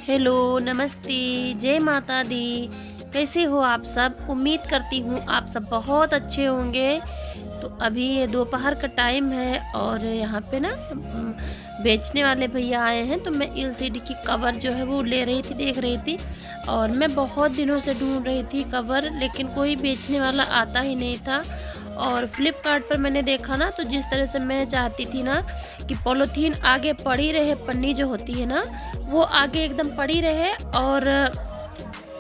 Hello, नमस्ते, जय माता दी। कैसे हो आप सब? उम्मीद करती हूँ आप सब बहुत अच्छे होंगे। तो अभी ये दोपहर का टाइम है और यहाँ पे ना बेचने वाले भैया आए हैं, तो मैं एलसीडी की कवर जो है वो ले रही थी, देख रही थी। और मैं बहुत दिनों से ढूंढ रही थी कवर, लेकिन कोई बेचने वाला आता ही नहीं था। और फ्लिपकार्ट पर मैंने देखा ना, तो जिस तरह से मैं चाहती थी ना कि पॉलीथीन आगे पड़ी रहे, पन्नी जो होती है ना वो आगे एकदम पड़ी रहे, और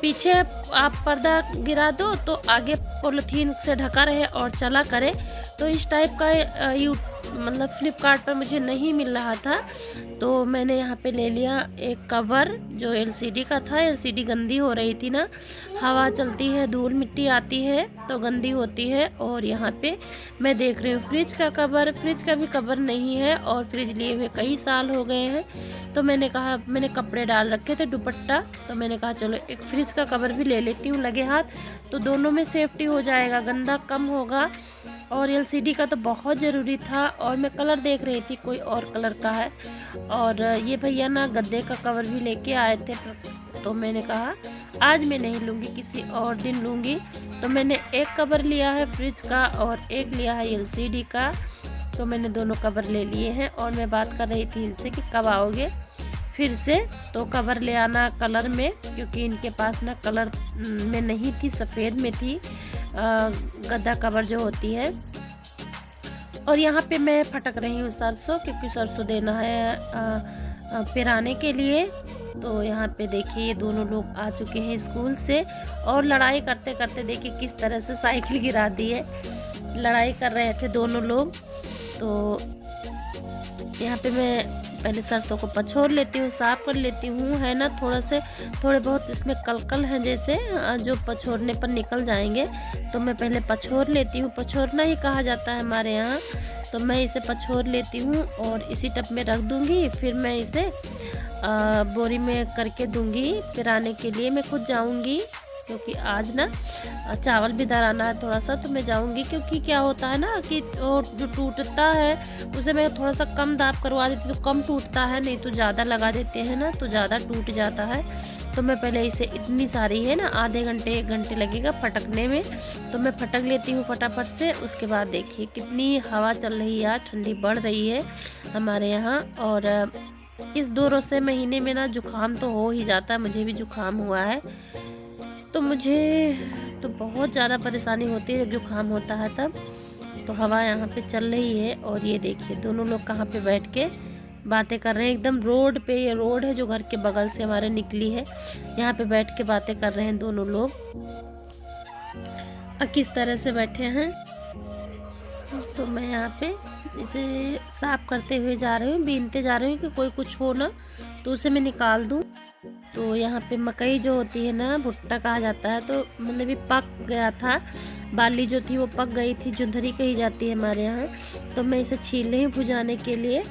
पीछे आप पर्दा गिरा दो तो आगे पॉलीथीन से ढका रहे और चला करे। तो इस टाइप का मतलब फ्लिपकार्ट पर मुझे नहीं मिल रहा था, तो मैंने यहाँ पे ले लिया एक कवर जो एलसीडी का था। एलसीडी गंदी हो रही थी ना, हवा चलती है, धूल मिट्टी आती है तो गंदी होती है। और यहाँ पे मैं देख रही हूँ फ्रिज का कवर, फ्रिज का भी कवर नहीं है, और फ्रिज लिए हुए कई साल हो गए हैं। तो मैंने कहा, मैंने कपड़े डाल रखे थे, दुपट्टा, तो मैंने कहा चलो एक फ्रिज का कवर भी ले लेती हूँ लगे हाथ, तो दोनों में सेफ्टी हो जाएगा, गंदा कम होगा। और एलसीडी का तो बहुत ज़रूरी था। और मैं कलर देख रही थी, कोई और कलर का है। और ये भैया ना गद्दे का कवर भी लेके आए थे, तो मैंने कहा आज मैं नहीं लूँगी, किसी और दिन लूँगी। तो मैंने एक कवर लिया है फ्रिज का और एक लिया है एलसीडी का, तो मैंने दोनों कवर ले लिए हैं। और मैं बात कर रही थी इनसे कि कब आओगे फिर से, तो कवर ले आना कलर में, क्योंकि इनके पास ना कलर में नहीं थी, सफ़ेद में थी गद्दा कवर जो होती है। और यहाँ पे मैं फटक रही हूँ सरसों, क्योंकि सरसों देना है पिराने के लिए। तो यहाँ पे देखिए ये दोनों लोग आ चुके हैं स्कूल से, और लड़ाई करते करते देखिए किस तरह से साइकिल गिरा दी है। लड़ाई कर रहे थे दोनों लोग। तो यहाँ पे मैं पहले सरसों को पछोर लेती हूँ, साफ कर लेती हूँ, है ना। थोड़े बहुत इसमें कलकल हैं जैसे, जो पछोरने पर निकल जाएंगे, तो मैं पहले पछोर लेती हूँ। पछोरना ही कहा जाता है हमारे यहाँ। तो मैं इसे पछोर लेती हूँ और इसी टब में रख दूँगी। फिर मैं इसे बोरी में करके दूँगी पिराने के लिए। मैं खुद जाऊँगी, क्योंकि आज ना चावल भी दराना है थोड़ा सा, तो मैं जाऊंगी। क्योंकि क्या होता है ना कि वो जो टूटता है उसे मैं थोड़ा सा कम दाब करवा देती हूँ, तो कम टूटता है, नहीं तो ज़्यादा लगा देते हैं ना तो ज़्यादा टूट जाता है। तो मैं पहले इसे, इतनी सारी है ना, आधे घंटे 1 घंटे लगेगा फटकने में, तो मैं फटक लेती हूँ फटाफट से। उसके बाद देखिए कितनी हवा चल रही है, ठंडी बढ़ रही है हमारे यहाँ। और इस 2 महीने में ना जुकाम तो हो ही जाता है, मुझे भी जुकाम हुआ है। तो मुझे तो बहुत ज़्यादा परेशानी होती है जब जुकाम होता है तब। तो हवा यहाँ पे चल रही है, और ये देखिए दोनों लोग कहाँ पे बैठ के बातें कर रहे हैं, एकदम रोड पे। ये रोड है जो घर के बगल से हमारे निकली है, यहाँ पे बैठ के बातें कर रहे हैं दोनों लोग। किस तरह से बैठे हैं। तो मैं यहाँ पे इसे साफ करते हुए जा रही हूँ, बीनते जा रही हूँ कि कोई कुछ हो ना तो उसे मैं निकाल दूँ। तो यहाँ पे मकई जो होती है ना, भुट्टा कहा जाता है, तो मतलब भी पक गया था, बाली जो थी वो पक गई थी, जुंधरी कही जाती है हमारे यहाँ। तो मैं इसे छील रही हूँ भुजाने के लिए।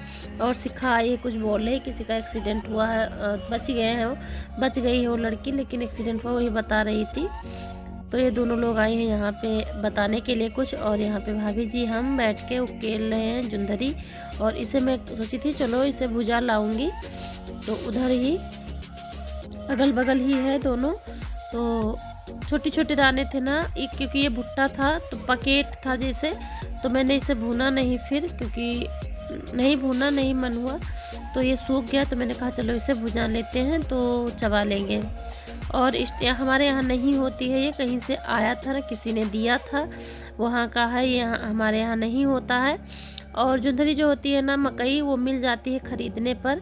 और सिखाई कुछ बोल रही, किसी का एक्सीडेंट हुआ है, बच गए हैं, बच गई है वो लड़की, लेकिन एक्सीडेंट हुआ वही बता रही थी। तो ये दोनों लोग आए हैं यहाँ पे बताने के लिए कुछ। और यहाँ पे भाभी जी हम बैठ के उकेल रहे हैं जुंधरी। और इसे मैं सोची थी चलो इसे भुजा लाऊंगी, तो उधर ही अगल बगल ही है दोनों। तो छोटे छोटे दाने थे ना, एक क्योंकि ये भुट्टा था तो पकेट था जैसे, तो मैंने इसे भूना नहीं फिर, क्योंकि नहीं भूना नहीं मन हुआ, तो ये सूख गया। तो मैंने कहा चलो इसे भुजा लेते हैं तो चबा लेंगे। और हमारे यहाँ नहीं होती है ये, कहीं से आया था ना, किसी ने दिया था, वहाँ का है, ये हमारे यहाँ नहीं होता है। और जुंधरी जो होती है ना मकई, वो मिल जाती है ख़रीदने पर,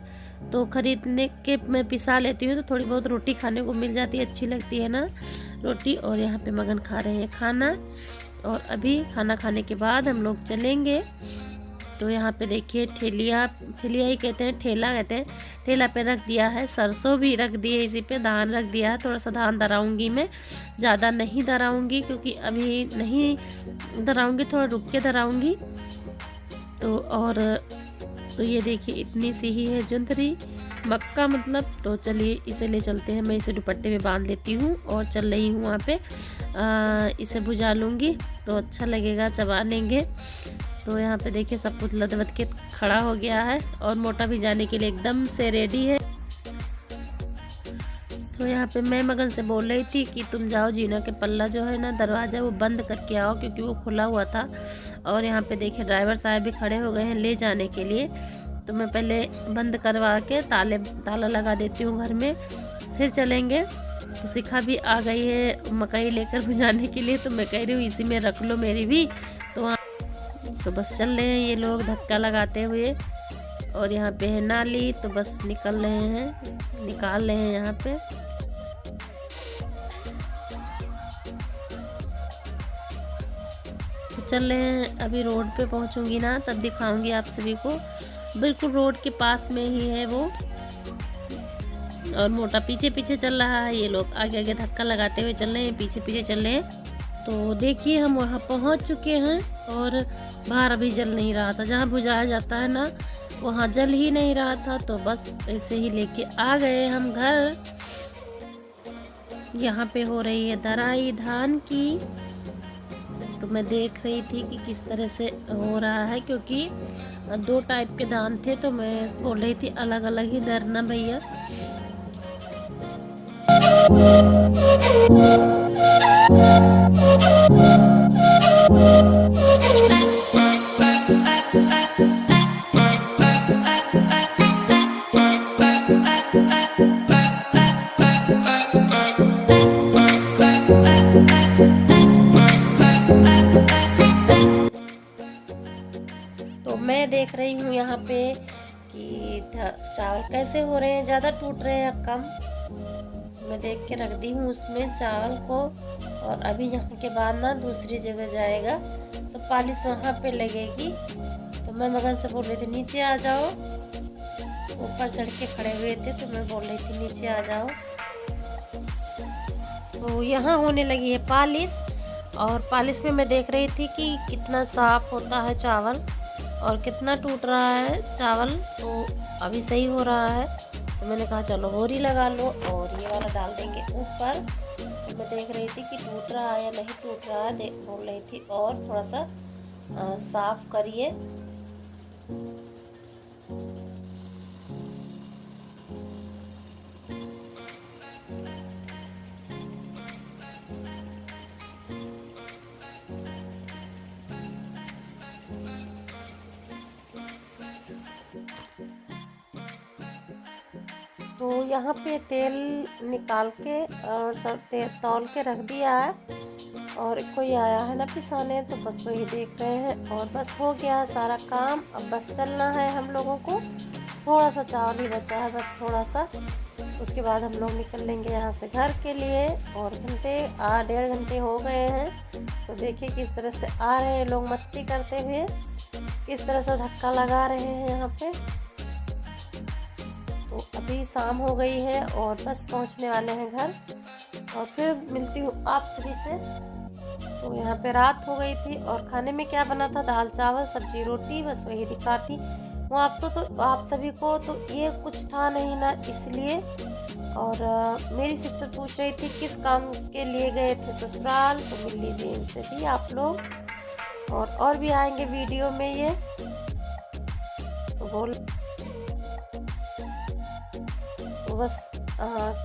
तो ख़रीदने के मैं पिसा लेती हूँ, तो थोड़ी बहुत रोटी खाने को मिल जाती है, अच्छी लगती है ना रोटी। और यहाँ पे मगन खा रहे हैं खाना, और अभी खाना खाने के बाद हम लोग चलेंगे। तो यहाँ पे देखिए ठेलिया ही कहते हैं, ठेला कहते हैं, ठेला पे रख दिया है, सरसों भी रख दी है, इसी पे धान रख दिया है। थोड़ा सा धान दराऊंगी मैं, ज़्यादा नहीं दराऊंगी, क्योंकि अभी नहीं दराऊंगी, थोड़ा रुक के दराऊंगी। तो ये देखिए इतनी सी ही है जुंधरी, मक्का मतलब। तो चलिए इसे ले चलते हैं, मैं इसे दुपट्टे में बांध लेती हूँ और चल रही हूँ वहाँ पे। इसे भुजा लूँगी तो अच्छा लगेगा, चबा लेंगे। तो यहाँ पे देखिए सब कुछ लदवद के खड़ा हो गया है और मोटा भी जाने के लिए एकदम से रेडी है। तो यहाँ पे मैं मगन से बोल रही थी कि तुम जाओ जीना के पल्ला जो है ना दरवाज़ा वो बंद करके आओ, क्योंकि वो खुला हुआ था। और यहाँ पे देखिए ड्राइवर साहब भी खड़े हो गए हैं ले जाने के लिए। तो मैं पहले बंद करवा के ताला लगा देती हूँ घर में, फिर चलेंगे। तो शिखा भी आ गई है मकई लेकर बुझाने के लिए, तो मैं कह रही हूँ इसी में रख लो मेरी भी। तो बस चल रहे हैं ये लोग धक्का लगाते हुए। और यहाँ पे है नाली, तो बस निकाल रहे हैं यहाँ पे। तो चल रहे हैं, अभी रोड पे पहुँचूंगी ना तब दिखाऊंगी आप सभी को। बिल्कुल रोड के पास में ही है वो। और मोटा पीछे पीछे चल रहा है, ये लोग आगे आगे धक्का लगाते हुए चल रहे हैं, पीछे पीछे चल रहे हैं। तो देखिए हम वहाँ पहुँच चुके हैं और बाहर अभी जल नहीं रहा था। जहाँ बुझाया जाता है ना वहाँ जल ही नहीं रहा था, तो बस ऐसे ही लेके आ गए हम घर। यहाँ पे हो रही है दराई धान की। तो मैं देख रही थी कि किस तरह से हो रहा है, क्योंकि 2 टाइप के धान थे। तो मैं बोल रही थी अलग अलग ही दरना भैया। तो मैं देख रही हूँ यहाँ पे कि चावल कैसे हो रहे हैं, ज़्यादा टूट रहे हैं या कम। मैं देख के रख दी हूँ उसमें चावल को। और अभी यहाँ के बाद ना दूसरी जगह जाएगा तो पालिश वहाँ पे लगेगी। तो मैं मगन से बोल रही थी नीचे आ जाओ, ऊपर चढ़ के खड़े हुए थे तो मैं बोल रही थी नीचे आ जाओ। तो यहाँ होने लगी है पालिश। और पालिश में मैं देख रही थी कि कितना साफ होता है चावल और कितना टूट रहा है चावल। तो अभी सही हो रहा है। तो मैंने कहा चलो होरी लगा लो और ये वाला डाल देंगे ऊपर। तो मैं देख रही थी कि टूट रहा है या नहीं टूट रहा है, बोल रही थी और थोड़ा सा साफ करिए। तो यहाँ पे तेल निकाल के और सब तौल के रख दिया है। और कोई आया है ना पिसाने, तो बस वही देख रहे हैं। और बस हो गया सारा काम, अब बस चलना है हम लोगों को। थोड़ा सा चावल ही बचा है, बस थोड़ा सा। उसके बाद हम लोग निकल लेंगे यहाँ से घर के लिए। और 1.5 घंटे हो गए हैं। तो देखिए किस तरह से आ रहे हैं लोग मस्ती करते हुए, किस तरह से धक्का लगा रहे हैं यहाँ पे। तो अभी शाम हो गई है और बस पहुँचने वाले हैं घर। और फिर मिलती हूँ आप सभी से। तो यहाँ पे रात हो गई थी और खाने में क्या बना था, दाल चावल सब्जी रोटी, बस वही दिखाती वो आप सभी को। तो ये कुछ था नहीं ना, इसलिए। और मेरी सिस्टर पूछ रही थी किस काम के लिए गए थे ससुराल, तो मिल लीजिए इनसे भी आप लोग। और भी आएंगे वीडियो में ये। तो बस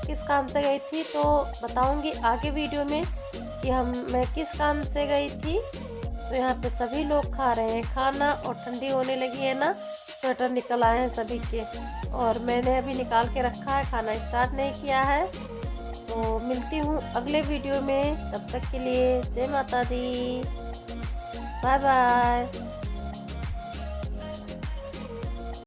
किस काम से गई थी तो बताऊंगी आगे वीडियो में कि मैं किस काम से गई थी। तो यहाँ पे सभी लोग खा रहे हैं खाना और ठंडी होने लगी है ना, स्वेटर निकल आए हैं सभी के। और मैंने अभी निकाल के रखा है, खाना स्टार्ट नहीं किया है। तो मिलती हूँ अगले वीडियो में, तब तक के लिए जय माता दी, बाय बाय।